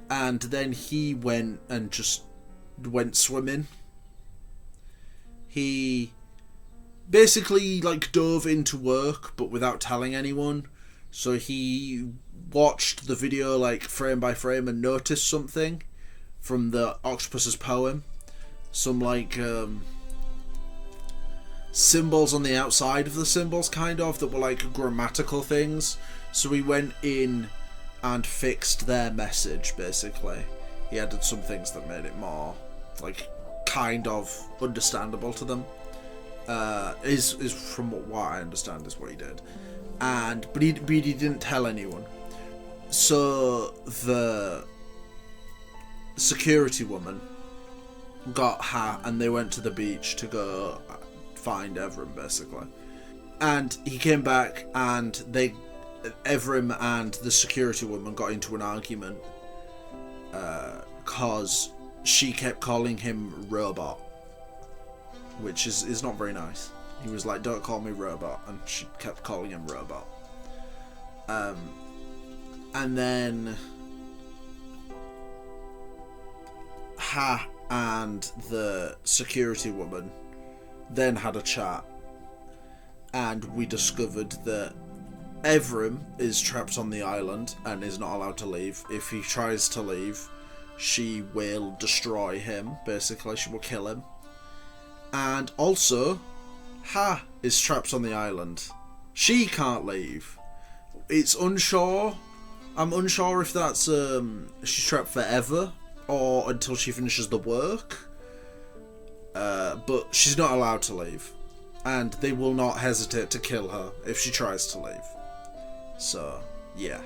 And then he went and just went swimming. He basically like dove into work, but without telling anyone. So he watched the video like frame by frame and noticed something from the octopus's poem. Some like symbols on the outside of the symbols, kind of, that were like grammatical things. So he went in and fixed their message, basically. He added some things that made it more like kind of understandable to them. Is from what I understand is what he did. But he didn't tell anyone. So the security woman got Ha, and they went to the beach to go find Evrim, basically. And he came back, and Evrim and the security woman got into an argument because she kept calling him robot, which is not very nice. He was like, don't call me robot, and she kept calling him robot. And then Ha and the security woman then had a chat, and we discovered that Evrim is trapped on the island and is not allowed to leave. If he tries to leave, she will destroy him, basically. She will kill him. And also, Ha is trapped on the island. She can't leave. It's unsure. I'm unsure if that's she's trapped forever or until she finishes the work. But she's not allowed to leave. And they will not hesitate to kill her if she tries to leave. So, yeah.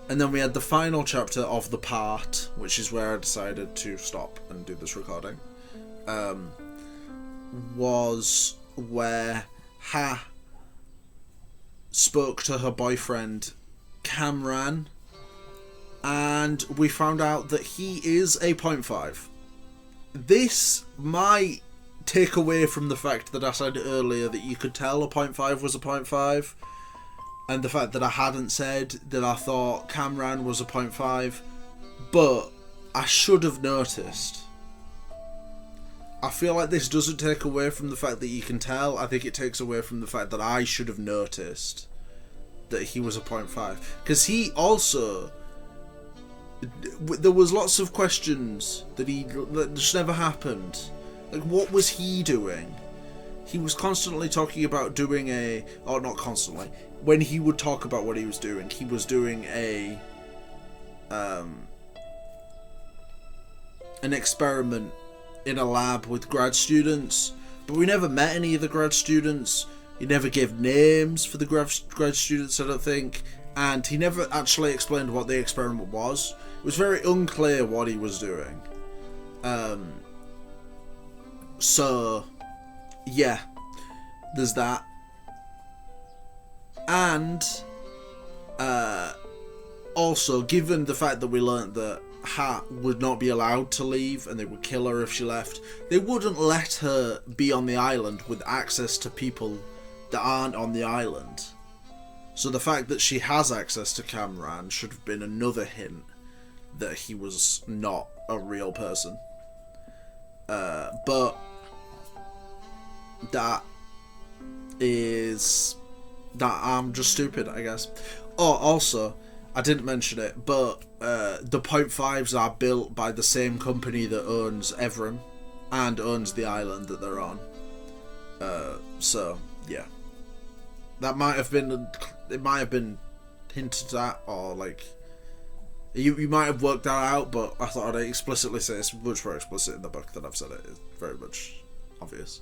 And then we had the final chapter of the part, which is where I decided to stop and do this recording. Was where Ha spoke to her boyfriend Kamran, and we found out that he is a 0.5. This might take away from the fact that I said earlier that you could tell a 0.5 was a 0.5, and the fact that I hadn't said that I thought Kamran was a 0.5, but I should have noticed. I feel like this doesn't take away from the fact that you can tell. I think it takes away from the fact that I should have noticed that he was a 0.5. Because he also... There was lots of questions that just never happened. Like, what was he doing? He was constantly talking about doing a... Or not constantly. When he would talk about what he was doing a... an experiment in a lab with grad students, but we never met any of the grad students. He never gave names for the grad students, I don't think, and he never actually explained what the experiment was. It was very unclear what he was doing. So, yeah, there's that. And, also, given the fact that we learnt that Ha would not be allowed to leave and they would kill her if she left, they wouldn't let her be on the island with access to people that aren't on the island. So the fact that she has access to Kamran should have been another hint that he was not a real person. But that I'm just stupid, I guess. Oh, also, I didn't mention it, but the 0.5s are built by the same company that owns Evrim and owns the island that they're on. So, yeah. That might have been... It might have been hinted at, or, like... You might have worked that out, but I thought I'd explicitly say it's much more explicit in the book than I've said it. It's very much obvious.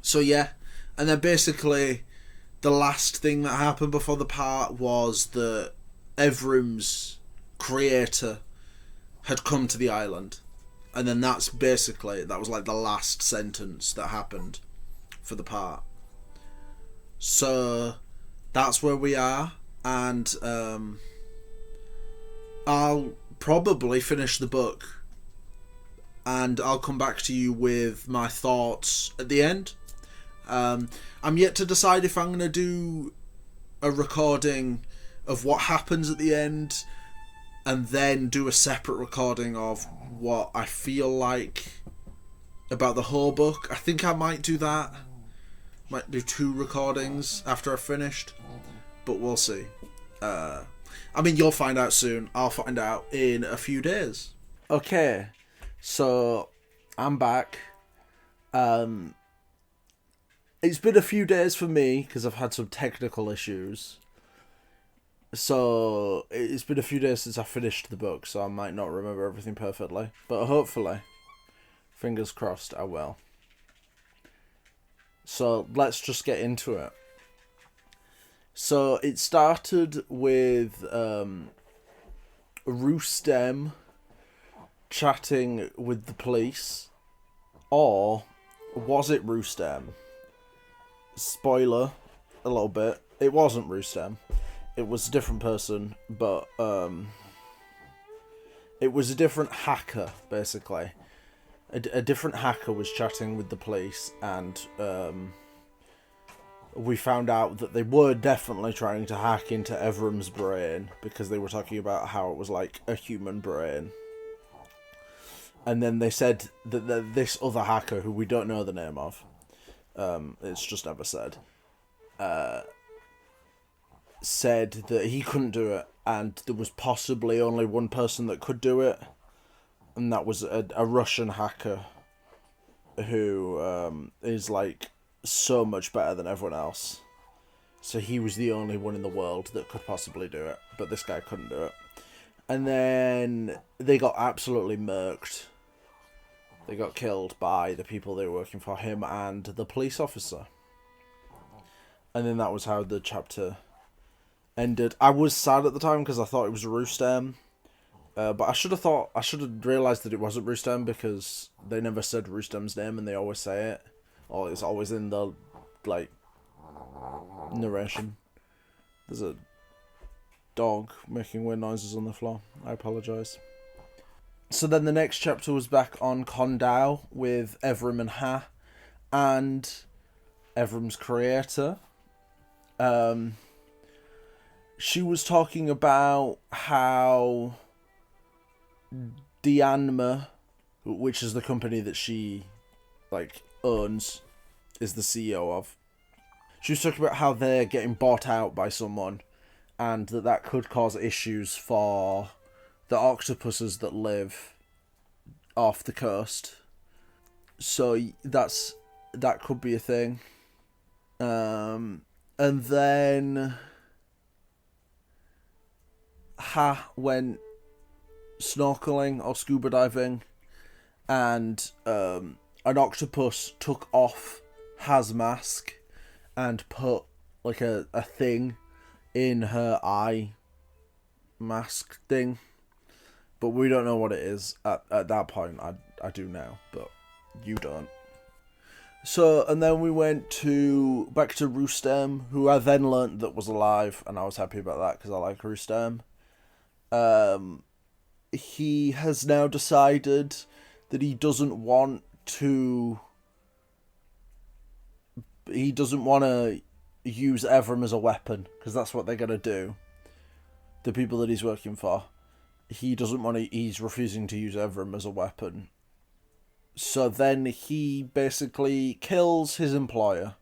So, yeah. And then basically... The last thing that happened before the part was that Evrim's creator had come to the island. And then that was like the last sentence that happened for the part. So that's where we are. And I'll probably finish the book. And I'll come back to you with my thoughts at the end. I'm yet to decide if I'm going to do a recording of what happens at the end and then do a separate recording of what I feel like about the whole book. I think I might do that. Might do 2 recordings after I've finished, but we'll see. I mean, you'll find out soon. I'll find out in a few days. Okay, so I'm back. It's been a few days for me because I've had some technical issues. So it's been a few days since I finished the book, so I might not remember everything perfectly. But hopefully, fingers crossed, I will. So let's just get into it. So it started with Rustem chatting with the police. Or was it Rustem? Spoiler, a little bit. It wasn't Rustem. It was a different person, but it was a different hacker, basically. A different hacker was chatting with the police, and we found out that they were definitely trying to hack into Evrim's brain, because they were talking about how it was like a human brain. And then they said that this other hacker, who we don't know the name of, it's just never said, said that he couldn't do it, and there was possibly only one person that could do it, and that was a Russian hacker who is like so much better than everyone else. So he was the only one in the world that could possibly do it, but this guy couldn't do it. And then they got absolutely murked. They got killed by the people they were working for, him and the police officer. And then that was how the chapter ended. I was sad at the time because I thought it was Rustem. But I should have realised that it wasn't Rustem, because they never said Rustem's name and they always say it. Or it's always in the, like, narration. There's a dog making weird noises on the floor. I apologise. So then the next chapter was back on Kondao with Evrim and Ha, and Evrim's creator. She was talking about how Dianma, which is the company that she owns, is the CEO of. She was talking about how they're getting bought out by someone, and that could cause issues for the octopuses that live off the coast. So that could be a thing. And then Ha went snorkeling or scuba diving, and an octopus took off Ha's mask and put like a thing in her eye mask thing, but we don't know what it is at that point. I do now, but you don't. So, and then we went back to Rustem, who I then learnt that was alive, and I was happy about that because I like Rustem. He has now decided that he doesn't want to use Evrim as a weapon, because that's what they're going to do. The people that he's working for. He's refusing to use Evrim as a weapon. So then he basically kills his employer.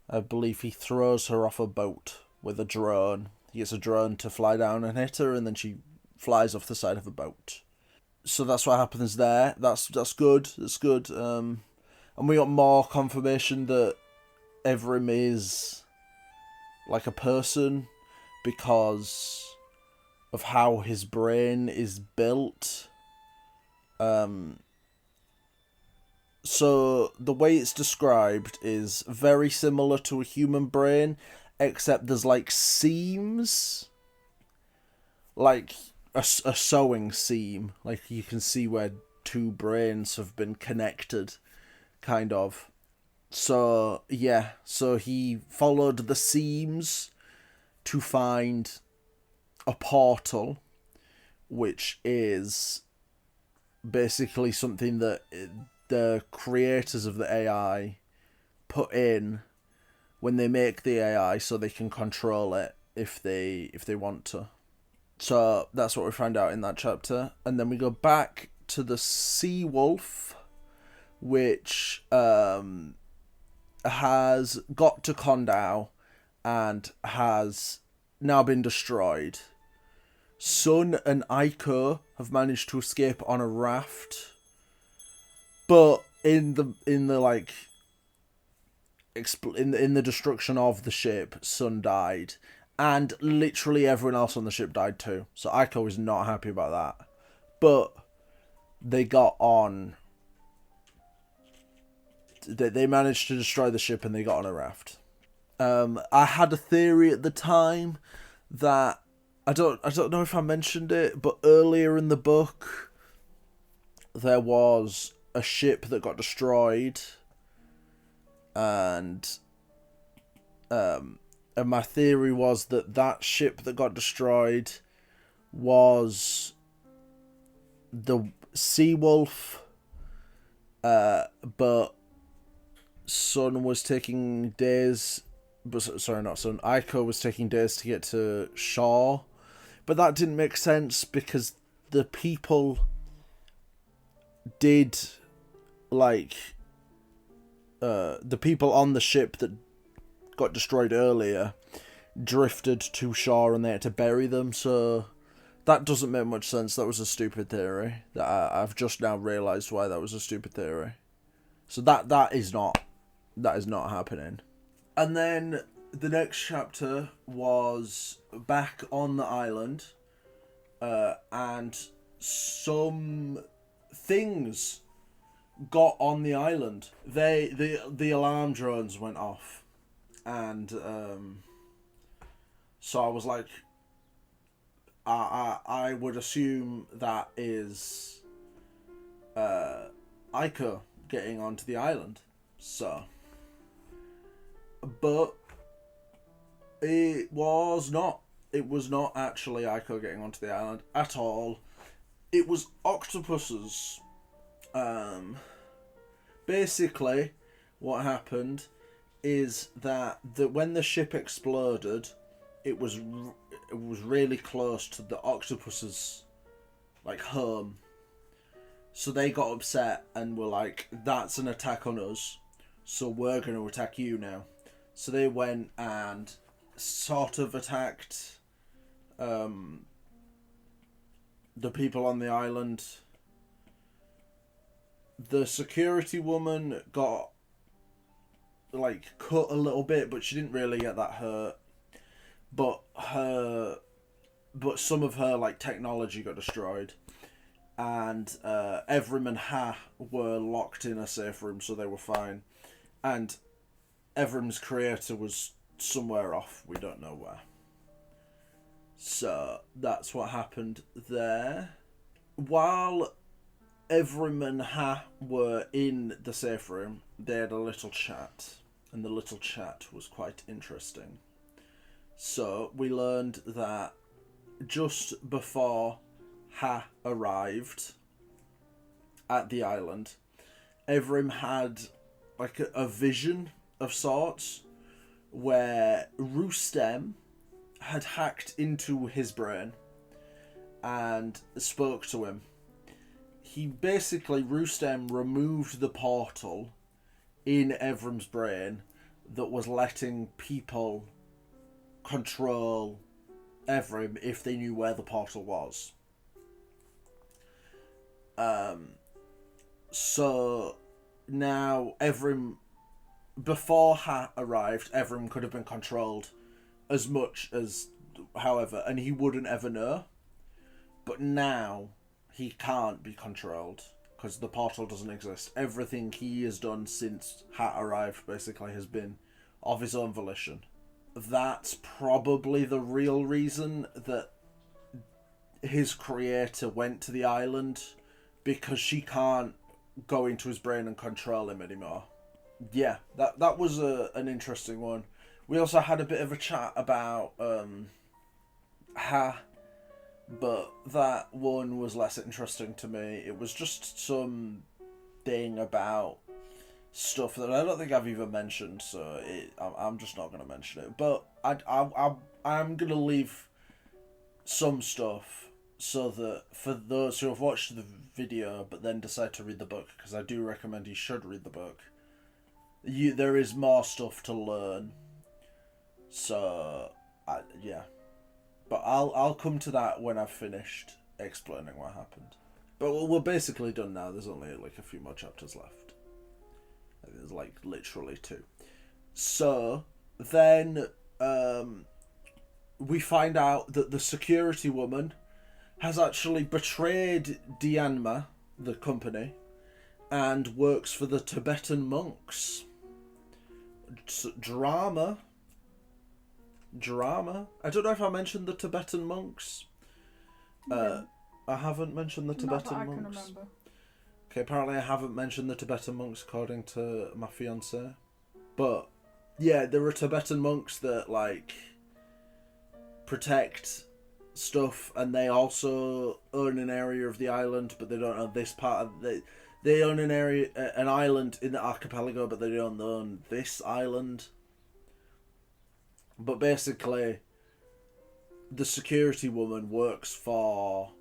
I believe he throws her off a boat with a drone. He gets a drone to fly down and hit her, and then she flies off the side of a boat. So that's what happens there. That's good. That's good. And we got more confirmation that Evrim is like a person because of how his brain is built. So the way it's described is very similar to a human brain, except there's like seams, like a sewing seam, like you can see where two brains have been connected, kind of. So yeah, so he followed the seams to find a portal, which is basically something that the creators of the AI put in when they make the AI, so they can control it if they want to. So that's what we find out in that chapter. And then we go back to the sea wolf, which has got to Kondao and has now been destroyed. Sun and Aiko have managed to escape on a raft, but in the destruction of the ship, Sun died, and literally everyone else on the ship died too. So Aiko is not happy about that, but they got on. They managed to destroy the ship and they got on a raft. I had a theory at the time that I don't know if I mentioned it, but earlier in the book there was a ship that got destroyed, and my theory was that ship that got destroyed was the Sea Wolf, but Sun was taking days... Sorry, not Sun. Aiko was taking days to get to shore. But that didn't make sense because the people did, like... the people on the ship that got destroyed earlier drifted to shore and they had to bury them, so that doesn't make much sense. That was a stupid theory. I've just now realised why that was a stupid theory. So that is not happening. And then the next chapter was back on the island, and some things got on the island. The alarm drones went off, and so I was like, I would assume that is Aiko getting onto the island. So, but it was not. It was not actually Aiko getting onto the island at all. It was octopuses. Basically, what happened is that when the ship exploded, it was really close to the octopus's like home, so they got upset and were like, "That's an attack on us, so we're going to attack you now." So they went and sort of attacked the people on the island. The security woman got like cut a little bit, but she didn't really get that hurt. But some of her like technology got destroyed, and Evrim and Ha were locked in a safe room, so they were fine. And Evrim's creator was somewhere off, we don't know where. So that's what happened there. While Evrim and Ha were in the safe room, they had a little chat, and the little chat was quite interesting. So we learned that just before Ha arrived at the island, Evrim had like a vision of sorts where Rustem had hacked into his brain and spoke to him. He basically, Rustem removed the portal in Evrim's brain that was letting people control Evrim if they knew where the portal was. So now Evrim, before Ha arrived, Evrim could have been controlled as much as however, and he wouldn't ever know. But now he can't be controlled because the portal doesn't exist. Everything he has done since Ha arrived basically has been of his own volition. That's probably the real reason that his creator went to the island, because she can't go into his brain and control him anymore. Yeah, that was an interesting one. We also had a bit of a chat about Ha, but that one was less interesting to me. It was just some thing about stuff that I don't think I've even mentioned, so I'm just not going to mention it. But I'm going to leave some stuff so that for those who have watched the video but then decide to read the book, because I do recommend you should read the book, there is more stuff to learn. So, yeah. But I'll come to that when I've finished explaining what happened. But we're basically done now. There's only like a few more chapters left. There's like literally 2. So then we find out that the security woman has actually betrayed Dianma, the company, and works for the Tibetan monks. Drama. I don't know if I mentioned the Tibetan monks. Yeah. I haven't mentioned the Tibetan Not that monks. I can remember. Okay, apparently I haven't mentioned the Tibetan monks according to my fiancée. But yeah, there are Tibetan monks that like protect stuff, and they also own an area of the island, but they don't own this part of They own an island in the archipelago, but they don't own this island. But basically, the security woman works for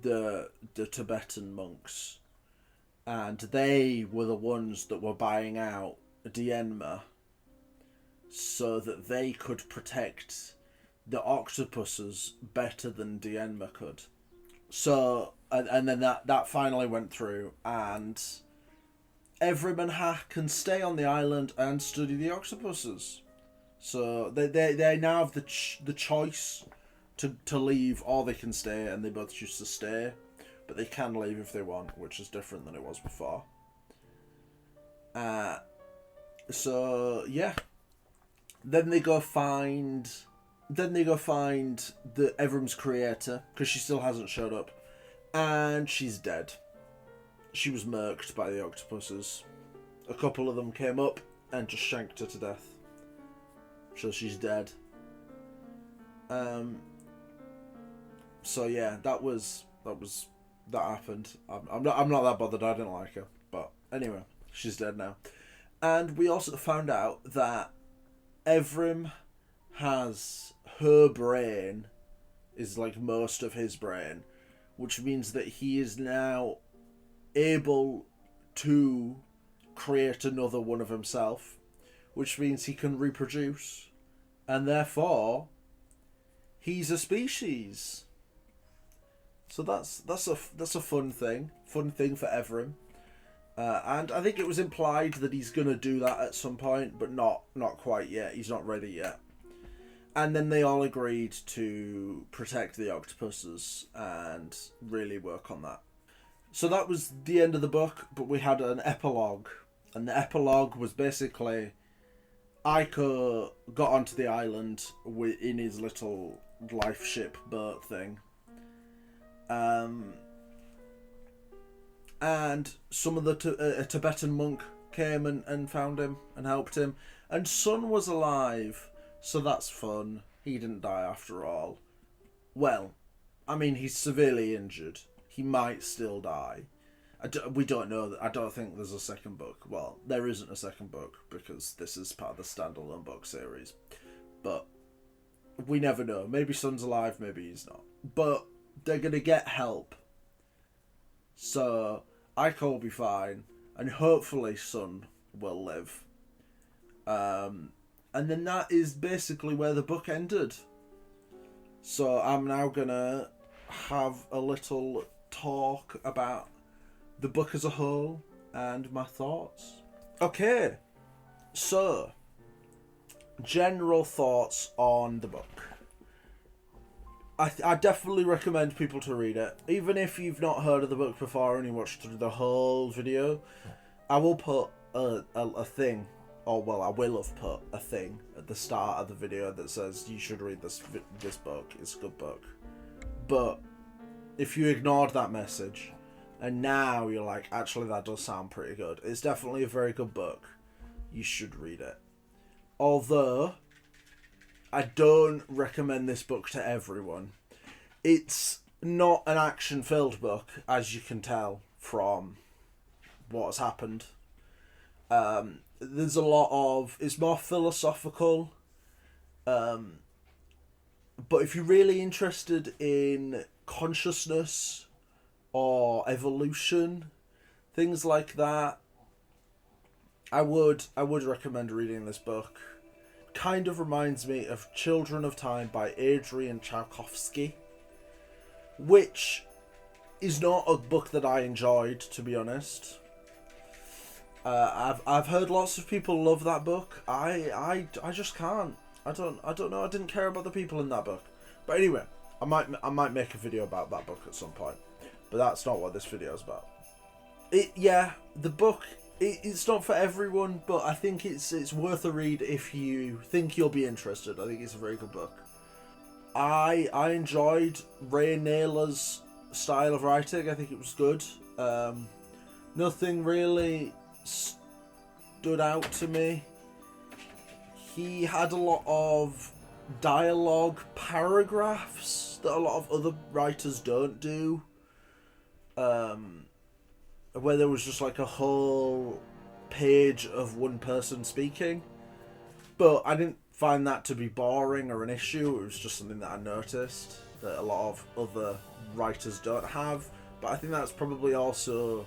the Tibetan monks, and they were the ones that were buying out Dienma so that they could protect the octopuses better than Dienma could. So, and then that finally went through, and Evrim and Ha can stay on the island and study the octopuses. So they now have the choice to leave, or they can stay, and they both choose to stay, but they can leave if they want, which is different than it was before. So yeah, then they go find the Evrim's creator, because she still hasn't showed up, and she's dead. She was murked by the octopuses. A couple of them came up and just shanked her to death. So she's dead. So yeah, that happened. I'm not that bothered. I didn't like her, but anyway, she's dead now. And we also found out that Evrim has her brain is like most of his brain, which means that he is now able to create another one of himself, which means he can reproduce, and therefore he's a species. So that's a fun thing for Evrim, and I think it was implied that he's gonna do that at some point, but not quite yet. He's not ready yet. And then they all agreed to protect the octopuses and really work on that. So that was the end of the book, but we had an epilogue, and the epilogue was basically Aiko got onto the island in his little life ship boat thing. And some of a Tibetan monk came and found him and helped him. And Sun was alive, so that's fun. He didn't die after all. Well, I mean, he's severely injured. He might still die. We don't know. I don't think there's a second book. Well, there isn't a second book because this is part of the standalone book series. But we never know. Maybe Sun's alive, maybe he's not. But they're going to get help. So Aiko will be fine. And hopefully Sun will live. And then that is basically where the book ended. So I'm now going to have a little talk about the book as a whole and my thoughts. Okay, so general thoughts on the book. I definitely recommend people to read it. Even if you've not heard of the book before and you watched the whole video, I will put a thing, or well, I will have put a thing at the start of the video that says you should read this book. It's a good book. But if you ignored that message, and now you're like, actually that does sound pretty good, it's definitely a very good book. You should read it. Although, I don't recommend this book to everyone. It's not an action-filled book, as you can tell from what's happened. There's a lot of... It's more philosophical. But if you're really interested in consciousness or evolution, things like that, I would recommend reading this book. Kind of reminds me of Children of Time by Adrian Tchaikovsky, which is not a book that I enjoyed, to be honest. I've heard lots of people love that book. I just can't. I don't know. I didn't care about the people in that book. But anyway, I might make a video about that book at some point. But that's not what this video is about. The book, it's not for everyone, but I think it's worth a read if you think you'll be interested. I think it's a very good book. I enjoyed Ray Naylor's style of writing. I think it was good. Nothing really stood out to me. He had a lot of dialogue paragraphs that a lot of other writers don't do. where there was just like a whole page of one person speaking. But I didn't find that to be boring or an issue. It was just something that I noticed that a lot of other writers don't have. But I think that's probably also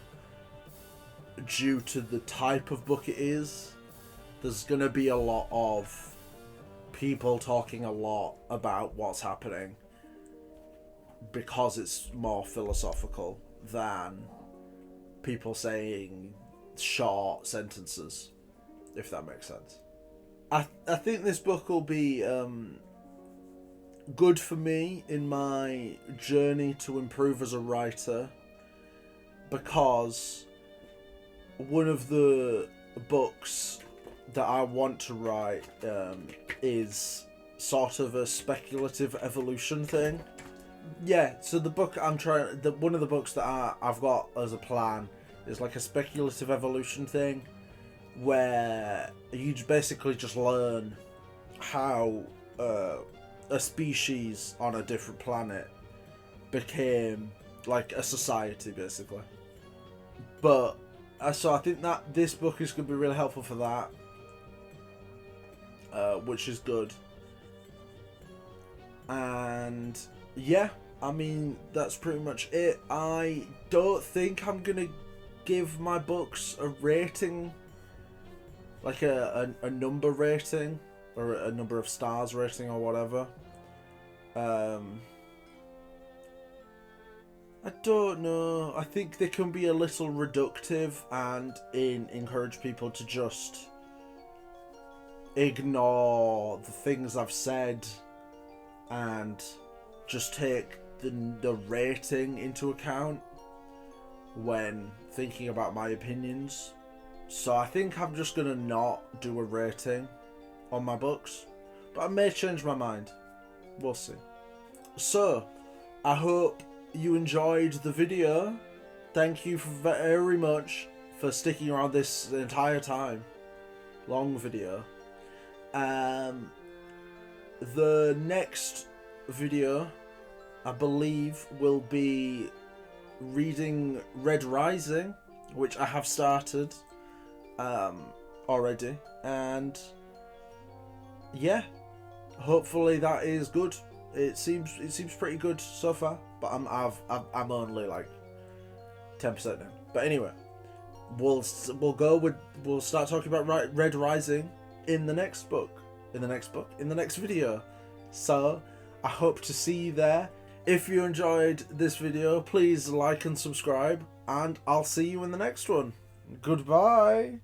due to the type of book it is. There's going to be a lot of people talking a lot about what's happening because it's more philosophical than people saying short sentences, if that makes sense. I think this book will be good for me in my journey to improve as a writer, because one of the books that I want to write is sort of a speculative evolution thing. Yeah, so the book I'm trying, one of the books that I've got as a plan is like a speculative evolution thing, where you basically just learn how a species on a different planet became like a society, basically. But so I think that this book is going to be really helpful for that, which is good. And yeah, I mean, that's pretty much it. I don't think I'm going to give my books a rating, like a number rating, or a number of stars rating, or whatever. I don't know. I think they can be a little reductive and encourage people to just ignore the things I've said and just take the rating into account when thinking about my opinions. So I think I'm just going to not do a rating on my books, but I may change my mind. We'll see. So, I hope you enjoyed the video. Thank you very much for sticking around this entire time. Long video. The next video, I believe, will be reading Red Rising, which I have started already, and yeah, hopefully that is good. It seems pretty good so far, but I'm only like 10% now. But anyway, we'll start talking about Red Rising in the next video. So I hope to see you there. If you enjoyed this video, please like and subscribe, and I'll see you in the next one. Goodbye.